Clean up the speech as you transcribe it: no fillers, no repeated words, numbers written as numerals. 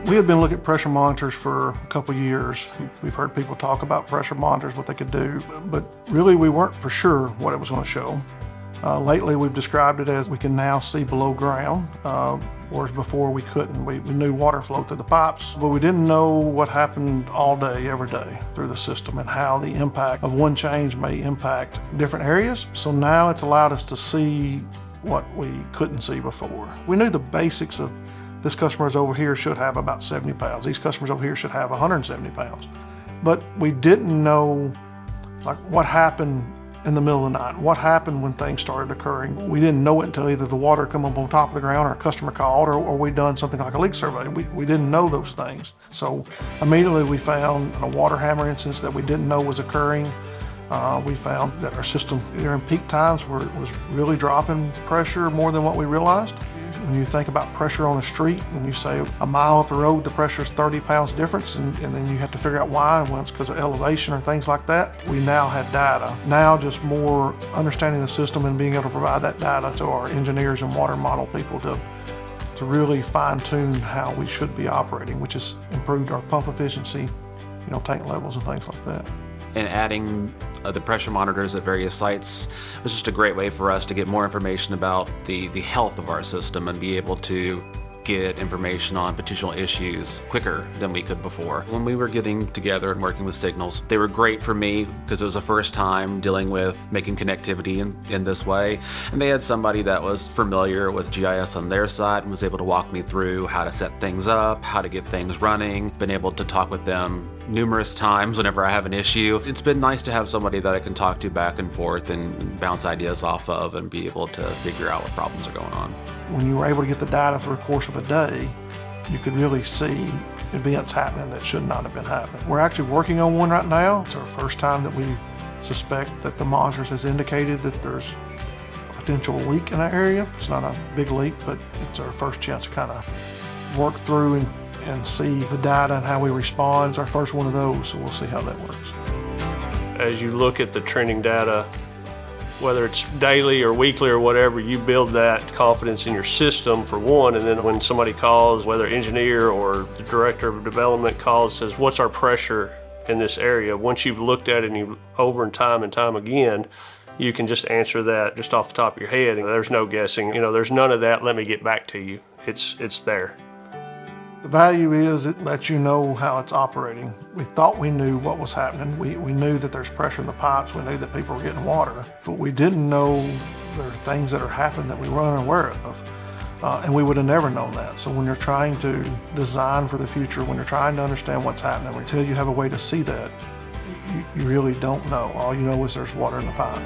We had been looking at pressure monitors for a couple years. We've heard people talk about pressure monitors, what they could do, but really we weren't for sure what it was going to show. Lately we've described it as we can now see below ground, whereas before we couldn't. We knew water flowed through the pipes, but we didn't know what happened all day, every day through the system and how the impact of one change may impact different areas. So now it's allowed us to see what we couldn't see before. We knew the basics of this customers over here should have about 70 pounds. These customers over here should have 170 pounds. But we didn't know like what happened in the middle of the night, what happened when things started occurring. We didn't know it until either the water come up on top of the ground or a customer called or we done something like a leak survey. We didn't know those things. So immediately we found a water hammer instance that we didn't know was occurring. We found that our system during peak times was really dropping pressure more than what we realized. When you think about pressure on the street, when you say a mile up the road, the pressure is 30 pounds difference, and then you have to figure out why, and when it's because of elevation or things like that. We now had data. Now just more understanding the system and being able to provide that data to our engineers and water model people to really fine tune how we should be operating, which has improved our pump efficiency, tank levels and things like that. And adding the pressure monitors at various sites was just a great way for us to get more information about the health of our system and be able to get information on potential issues quicker than we could before. When we were getting together and working with signals, they were great for me because it was the first time dealing with making connectivity in this way. And they had somebody that was familiar with GIS on their side and was able to walk me through how to set things up, how to get things running, been able to talk with them numerous times whenever I have an issue. It's been nice to have somebody that I can talk to back and forth and bounce ideas off of and be able to figure out what problems are going on. When you were able to get the data through the course of a day, you could really see events happening that should not have been happening. We're actually working on one right now. It's our first time that we suspect that the monitors has indicated that there's a potential leak in that area. It's not a big leak, but it's our first chance to kind of work through and see the data and how we respond. It's our first one of those, so we'll see how that works. As you look at the trending data, whether it's daily or weekly or whatever, you build that confidence in your system for one, and then when somebody calls, whether engineer or the director of development calls, says, what's our pressure in this area? Once you've looked at it and you over and time again, you can just answer that just off the top of your head. There's no guessing. There's none of that, let me get back to you. It's there. The value is it lets you know how it's operating. We thought we knew what was happening. We knew that there's pressure in the pipes. We knew that people were getting water, but we didn't know there are things that are happening that we were unaware of. And we would have never known that. So when you're trying to design for the future, when you're trying to understand what's happening, until you have a way to see that, you really don't know. All you know is there's water in the pipe.